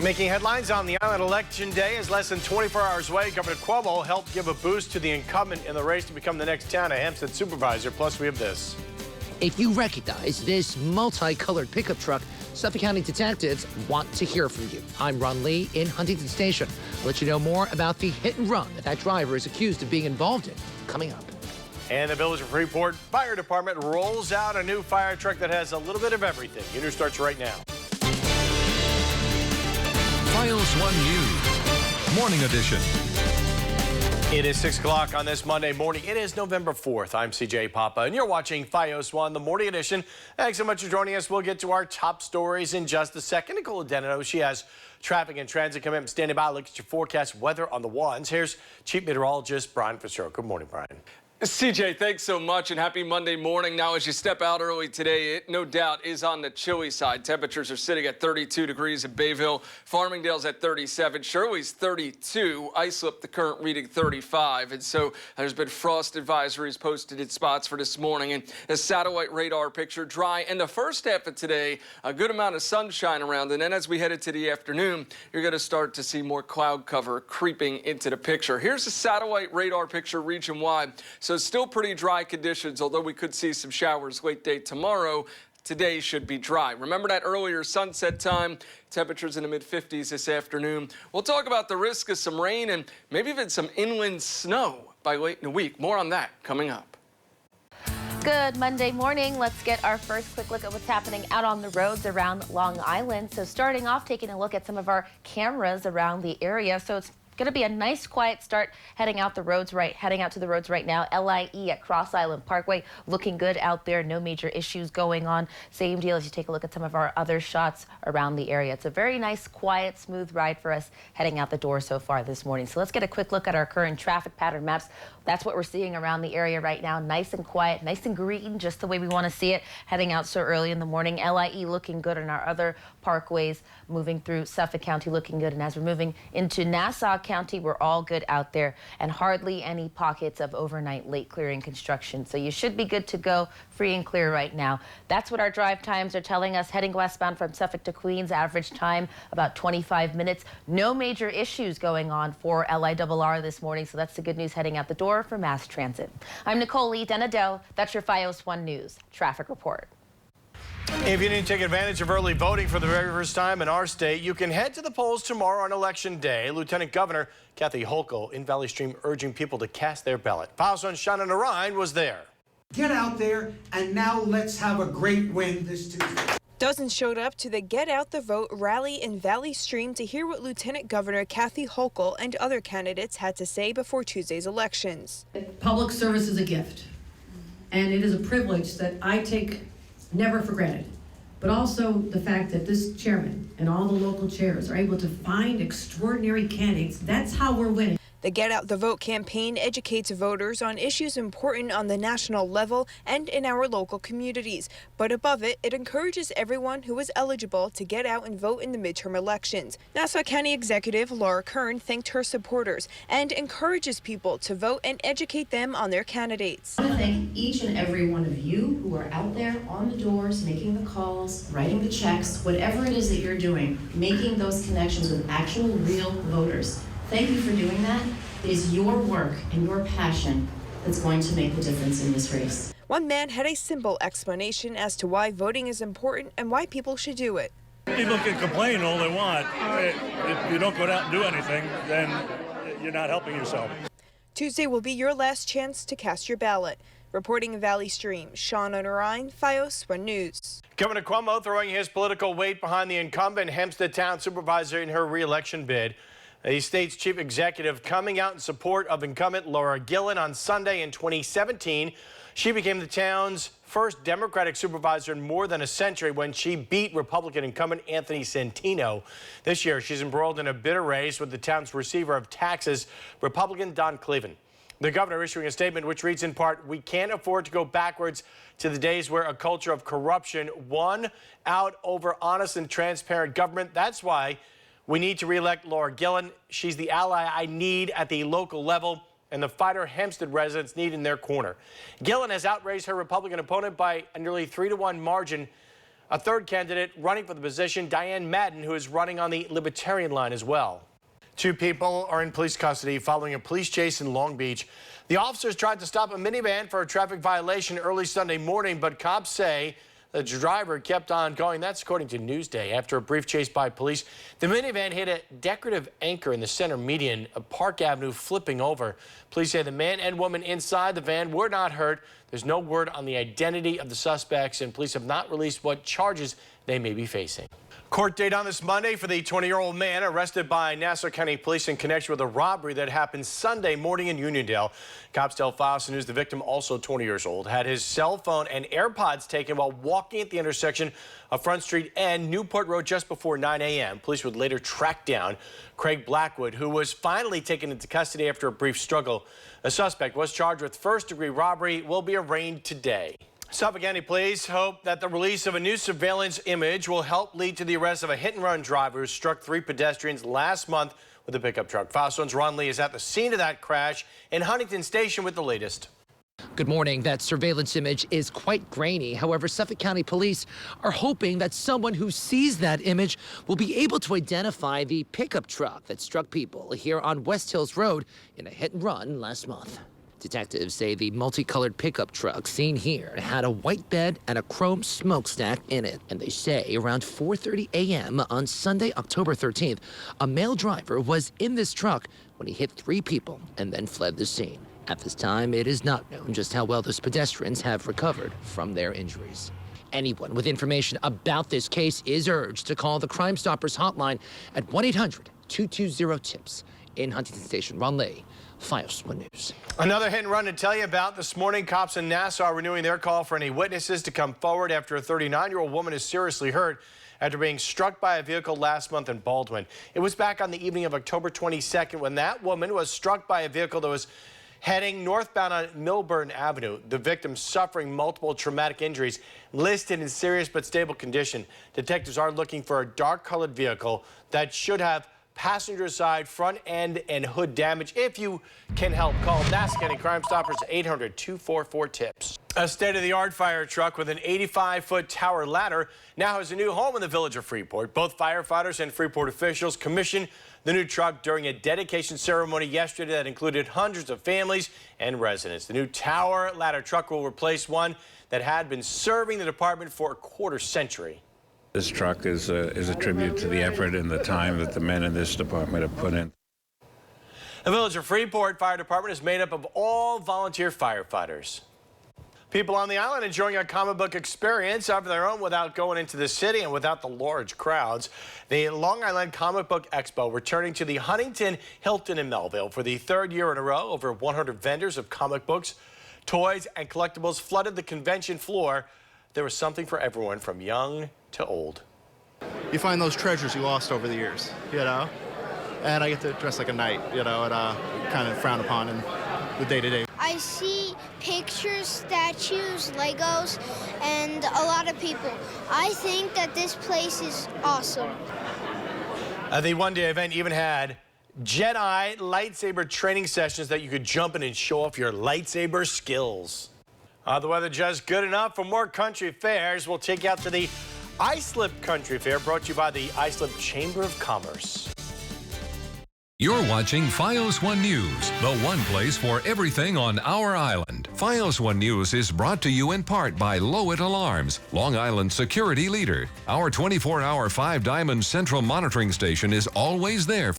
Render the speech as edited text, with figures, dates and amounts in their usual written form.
Making headlines on the island. Election day is less than 24 hours away. Governor Cuomo helped give a boost to the incumbent in the race to become the next town of Hempstead supervisor. Plus, we have this. If you recognize this multicolored pickup truck, Suffolk County detectives want to hear from you. I'm Ron Lee in Huntington Station. I'll let you know more about the hit and run that driver is accused of being involved in coming up. And the Village of Freeport Fire Department rolls out a new fire truck that has a little bit of everything. Your news starts right now. FiOS 1 News, Morning Edition. It is 6 o'clock on this Monday morning. It is November 4th. I'm CJ Papa, and you're watching FiOS 1, the Morning Edition. Thanks so much for joining us. We'll get to our top stories in just a second. Nicole Denino, she has traffic and transit coming up. Standing by, look at your forecast weather on the ones. Here's Chief Meteorologist Brian Fitzgerald. Good morning, Brian. CJ, thanks so much and happy Monday morning. Now, as you step out early today, it no doubt is on the chilly side. Temperatures are sitting at 32 degrees in Bayville. Farmingdale's at 37. Shirley's 32. Islip, the current reading 35. And so there's been frost advisories posted in spots for this morning. And a satellite radar picture dry. And the first half of today, a good amount of sunshine around. And then as we head into the afternoon, you're going to start to see more cloud cover creeping into the picture. Here's a satellite radar picture region-wide. So still pretty dry conditions, although we could see some showers late day tomorrow. Today should be dry. Remember that earlier sunset time, temperatures in the mid-50s this afternoon. We'll talk about the risk of some rain and maybe even some inland snow by late in the week. More on that coming up. Good Monday morning. Let's get our first quick look at what's happening out on the roads around Long Island. So starting off, taking a look at some of our cameras around the area. So it's going to be a nice quiet start heading out to the roads right now. LIE at Cross Island Parkway looking good out there. No major issues going on. Same deal as you take a look at some of our other shots around the area. It's a very nice, quiet, smooth ride for us heading out the door so far this morning. So let's get a quick look at our current traffic pattern maps. That's what we're seeing around the area right now. Nice and quiet, nice and green, just the way we want to see it heading out so early in the morning. LIE looking good, and our other parkways moving through Suffolk County looking good. And as we're moving into Nassau County, we're all good out there, and hardly any pockets of overnight late clearing construction. So you should be good to go, free and clear right now. That's what our drive times are telling us. Heading westbound from Suffolk to Queens, average time about 25 minutes. No major issues going on for LIRR this morning, so that's the good news heading out the door for mass transit. I'm Nicole Lee Denadell. That's your FiOS 1 News Traffic Report. If you need to take advantage of early voting for the very first time in our state, you can head to the polls tomorrow on Election Day. Lieutenant Governor Kathy Hochul in Valley Stream urging people to cast their ballot. FiOS 1's Shannon Orion was there. Get out there, and now let's have a great win this Tuesday. Dozens showed up to the Get Out the Vote rally in Valley Stream to hear what Lieutenant Governor Kathy Hochul and other candidates had to say before Tuesday's elections. Public service is a gift, and it is a privilege that I take never for granted. But also the fact that this chairman and all the local chairs are able to find extraordinary candidates. That's how we're winning. The Get Out the Vote campaign educates voters on issues important on the national level and in our local communities. But above it, it encourages everyone who is eligible to get out and vote in the midterm elections. Nassau County Executive Laura Kern thanked her supporters and encourages people to vote and educate them on their candidates. I want to thank each and every one of you who are out there on the doors, making the calls, writing the checks, whatever it is that you're doing, making those connections with actual real voters. Thank you for doing that. It is your work and your passion that's going to make the difference in this race. One man had a simple explanation as to why voting is important and why people should do it. People can complain all they want. If you don't go out and do anything, then you're not helping yourself. Tuesday will be your last chance to cast your ballot. Reporting in Valley Stream, Sean O'Neill, FiOS 1 News. Governor Cuomo throwing his political weight behind the incumbent Hempstead Town Supervisor in her re-election bid. The state's chief executive coming out in support of incumbent Laura Gillen on Sunday in 2017. She became the town's first Democratic supervisor in more than a century when she beat Republican incumbent Anthony Santino. This year, she's embroiled in a bitter race with the town's receiver of taxes, Republican Don Cleven. The governor issuing a statement which reads in part, "We can't afford to go backwards to the days where a culture of corruption won out over honest and transparent government. That's why we need to re-elect Laura Gillen. She's the ally I need at the local level and the fighter Hempstead residents need in their corner." Gillen has outraised her Republican opponent by a nearly 3-to-1 margin. A third candidate running for the position, Diane Madden, who is running on the Libertarian line as well. 2 people are in police custody following a police chase in Long Beach. The officers tried to stop a minivan for a traffic violation early Sunday morning, but cops say the driver kept on going. That's according to Newsday. After a brief chase by police, the minivan hit a decorative anchor in the center median of Park Avenue, flipping over. Police say the man and woman inside the van were not hurt. There's no word on the identity of the suspects, and police have not released what charges they may be facing. Court date on this Monday for the 20-year-old man arrested by Nassau County Police in connection with a robbery that happened Sunday morning in Uniondale. Cops tell FiOS News the victim, also 20 years old, had his cell phone and AirPods taken while walking at the intersection of Front Street and Newport Road just before 9 a.m. Police would later track down Craig Blackwood, who was finally taken into custody after a brief struggle. The suspect was charged with first-degree robbery, will be arraigned today. Suffolk County Police hope that the release of a new surveillance image will help lead to the arrest of a hit-and-run driver who struck 3 pedestrians last month with a pickup truck. FiOS 1's Ron Lee is at the scene of that crash in Huntington Station with the latest. Good morning. That surveillance image is quite grainy. However, Suffolk County Police are hoping that someone who sees that image will be able to identify the pickup truck that struck people here on West Hills Road in a hit-and-run last month. Detectives say the multicolored pickup truck seen here had a white bed and a chrome smokestack in it. And they say around 4:30 a.m. on Sunday, October 13th, a male driver was in this truck when he hit 3 people and then fled the scene. At this time, it is not known just how well those pedestrians have recovered from their injuries. Anyone with information about this case is urged to call the Crime Stoppers hotline at 1-800-220-TIPS. In Huntington Station, Ron Lee, FiOS 1 News. Another hit and run to tell you about this morning. Cops in Nassau are renewing their call for any witnesses to come forward after a 39-year-old woman is seriously hurt after being struck by a vehicle last month in Baldwin. It was back on the evening of October 22nd when that woman was struck by a vehicle that was heading northbound on Milburn Avenue. The victim suffering multiple traumatic injuries, listed in serious but stable condition. Detectives are looking for a dark-colored vehicle that should have passenger side, front end, and hood damage. If you can help, call Nassau County Crime Stoppers at 800-244-TIPS. A state-of-the-art fire truck with an 85-foot tower ladder now has a new home in the village of Freeport. Both firefighters and Freeport officials commissioned the new truck during a dedication ceremony yesterday that included hundreds of families and residents. The new tower ladder truck will replace one that had been serving the department for a quarter-century. This truck is a tribute to the effort and the time that the men in this department have put in. The village of Freeport Fire Department is made up of all volunteer firefighters. People on the island enjoying a comic book experience of their own without going into the city and without the large crowds. The Long Island Comic Book Expo returning to the Huntington, Hilton, and Melville for the 3rd year in a row. Over 100 vendors of comic books, toys, and collectibles flooded the convention floor. There was something for everyone from young to old. You find those treasures you lost over the years, you know? And I get to dress like a knight, you know, and kind of frowned upon in the day-to-day. I see pictures, statues, Legos, and a lot of people. I think that this place is awesome. The one-day event even had Jedi lightsaber training sessions that you could jump in and show off your lightsaber skills. The weather just good enough for more country fairs. We'll take you out to the Islip Country Fair, brought to you by the Islip Chamber of Commerce. You're watching FiOS 1 News, the one place for everything on our island. FiOS 1 News is brought to you in part by Lowit Alarms, Long Island's security leader. Our 24-hour 5-diamond central monitoring station is always there